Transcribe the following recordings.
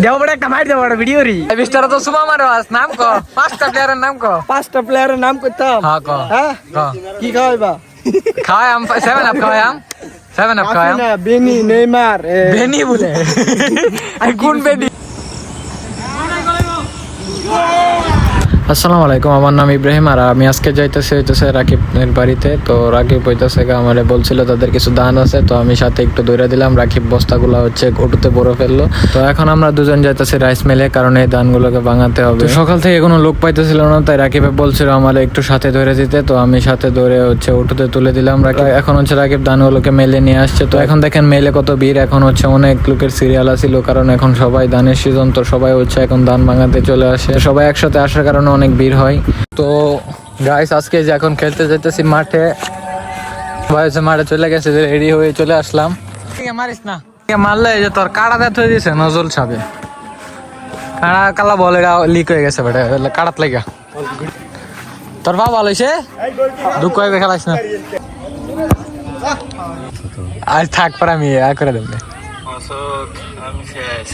দেও বড় একটা মার দেও বড় ভিডিও রি বিস্তার তো সুমা মারবাস নাম কো পাঁচটা প্লেয়ারের নাম কো পাঁচটা প্লেয়ারের নাম করতাম হ্যাঁ কো হ্যাঁ কি খাওয়াইবা খায় আম 7 আপ খায় আম 7 আপ খায় আম না বেনি নেইমার বেনি বলে আর কোন বেনি আসসালামু আলাইকুম আমার নাম ইব্রাহিম আর আমি আজকে যাইতেছি রাকিবের বাড়িতে তো রাকিব হইতেছে আমারে বলছিল তাদের কিছু দান আছে তো আমি সাথে একটু দৌড়ে দিলাম রাকিব বস্তাগুলো হচ্ছে ওটুতে বড় ফেললো তো এখন আমরা দুজন যাইতেছি রাইস মিলে কারণ এই দানগুলোকে ভাঙাতে হবে সকাল থেকে কোনো লোক পাইতেছিল না তাই রাকিবে বলছিল আমার একটু সাথে ধরে দিতে তো আমি সাথে ধরে হচ্ছে ওটুতে তুলে দিলাম এখন হচ্ছে রাকিব দানগুলোকে মেলে নিয়ে আসছে তো এখন দেখেন মেলে কত ভিড় এখন হচ্ছে অনেক লোকের সিরিয়াল আছিল কারণ এখন সবাই দানের সিজন তো সবাই হচ্ছে এখন দান ভাঙাতে চলে আসে সবাই একসাথে আসার কারণে অনেক ভিড় হয় তো গাইস আজকে যে এখন খেলতে যেতেছি মাঠে ভাই হচ্ছে মাঠে চলে গেছে রেডি হয়ে চলে আসলাম মারিস না মারলে যে তোর কাড়া দেয় হয়ে দিয়েছে নজল ছাবে কাড়া কালা বল এটা লিক হয়ে গেছে বেটা কাড়াত লাগা তোর বাবা ভালো হয়েছে দুঃখ হয়ে খেলাইস না আজ থাক পর আমি করে দেব আমি শেষ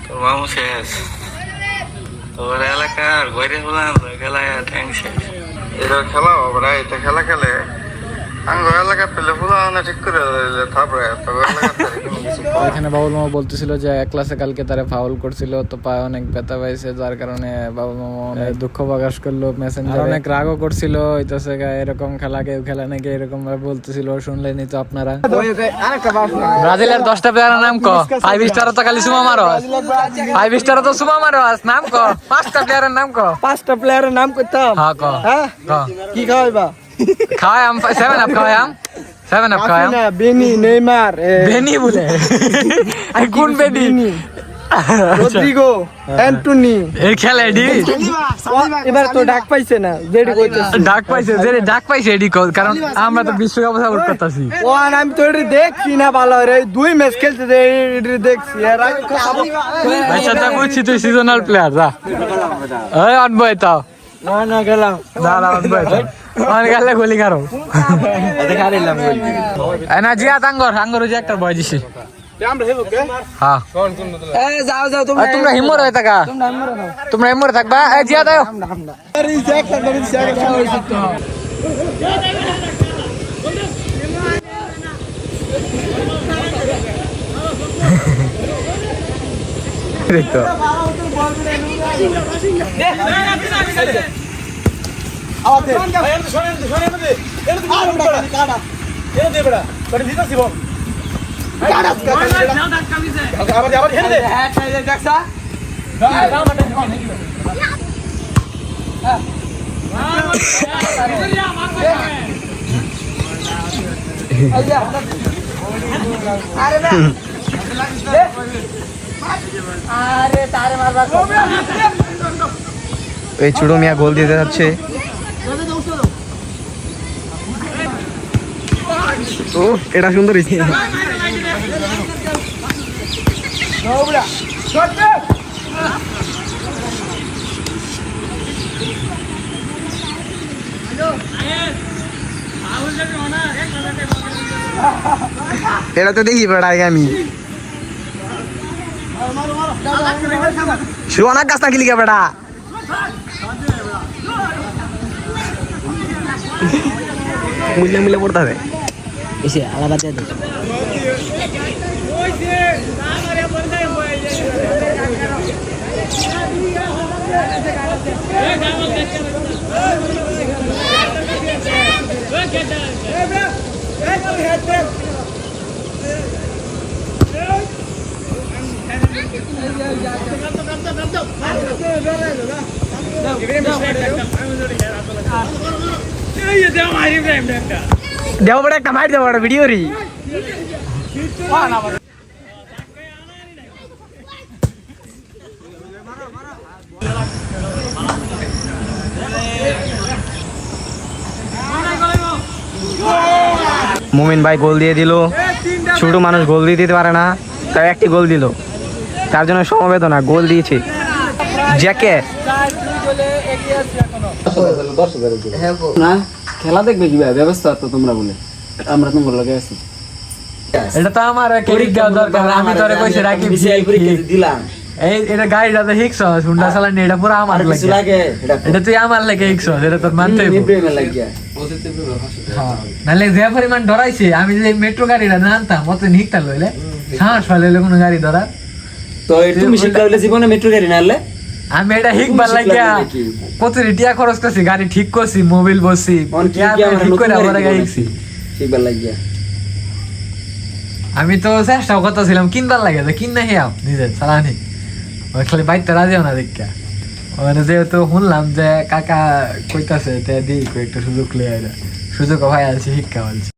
তোর মামু শেষ তোর এলাকার বাইরে হলাম খেলায় ঠ্যাং শেষ এটা খেলা হবে না এটা খেলা খেলে আঙ্গ এলাকা পেলে ফুলা ঠিক করে তারপরে এখানে বাবুল মামা বলতেছিল যে এক ক্লাসে কালকে তারা ফাউল করছিল তো পায়ে অনেক ব্যথা পাইছে যার কারণে বাবুল মামা অনেক দুঃখ প্রকাশ করলো মেসেঞ্জারে অনেক রাগও করছিল হইতেছে এরকম খেলা কেউ খেলা নাকি এরকম ভাবে বলতেছিল শুনলেনি তো আপনারা ব্রাজিলের 10টা প্লেয়ারের নাম কো 5 স্টার তো খালি সুমা মারো 5 স্টার তো সুমা মারো নাম কো 5টা প্লেয়ারের নাম কো পাঁচটা প্লেয়ারের নাম করতাম হ্যাঁ কো হ্যাঁ কি খাওয়াইবা খায় আম 7 আপ খায় আম 7 আপ খায় আম না বেনি নেইমার বেনি বলে আর কোন বেনি রদ্রিগো অ্যান্টনি এই খেলা এডি এবার তো ডাক পাইছে না যেডি কইতেছে ডাক পাইছে যে ডাক পাইছে এডি কারণ আমরা তো বিশ্বকাপ সাপোর্ট করতেছি ও আর আমি তো এডি দেখছি না ভালো রে দুই ম্যাচ খেলতে দে এডি দেখছি আর আমি আচ্ছা তা বুঝছি তুই সিজনাল প্লেয়ার যা এই অনবয় তাও না গেলাম দাঁড়া অনবয় অন গেলে গোলি কারো দেখাইলাম গোল না জিয়া আঙ্গর যে একটা বয় দিছি হ্যাঁ যাও তোমরা হিমর হয়ে থাকা তোমরা হিমর থাকবা জিয়া দাও দেখতো এই ছোট মিয়া গোল দিতে যাচ্ছে ও এটা সুন্দর হয়েছে এটা তো দেখি বেড়াই আমি অনেক গাছ না কিলিকা বেড়া মিলে পড়তে হবে এসে আলাদা দেও বড় একটা মার দেও বড় ভিডিও রি মুমিন ভাই গোল দিয়ে দিল ছোট মানুষ গোল দিতে পারে না তাই একটি গোল দিল তার জন্য সমবেদনা গোল দিয়েছে জ্যাকে না খেলা দেখবে কি ব্যবস্থা তো তোমরা বলে আমরা তোমার লগে আছি এটা তো আমার ক্রেডিট দেওয়া দরকার, আমি তোরে কইছি রাকিব দিলাম এই এটা গাড়িটা তো হিক্স হুন্ডা চালানি, এটা পুরো আমার লাগে, লাগে এটা তুই আমার লাগে হিক্স, এটা তোর মানতে হইব। প্রেমে লাগিয়া হ্যাঁ, নাহলে যে পরিমাণ ডরাইছে, আমি যে মেট্রো গাড়িটা না আনতাম অত হিকটা লইলে সাহস পাইলে কোনো গাড়ি ধরার। তো তুমি শিক্ষা হইলে জীবনে মেট্রো গাড়ি না আনলে আমি এটা হিকবার লাগিয়া কত রিটিয়া খরচ করছি, গাড়ি ঠিক করছি, মোবিল বসছি, ঠিক করে আবার গাড়ি হিকছি। শিখবার লাগিয়া আমি তো চেষ্টাও করতেছিলাম কিনবার লাগে, তো কিন না হিয়াম নিজে চালানি, ওই খালি বাইকটা রাজিও না দেখা। ওখানে যেহেতু শুনলাম যে কাকা কইতাছে তে দি কয়েকটা সুযোগ লিয়ে সুযোগ ভাই আছে শিক্ষা বলছি।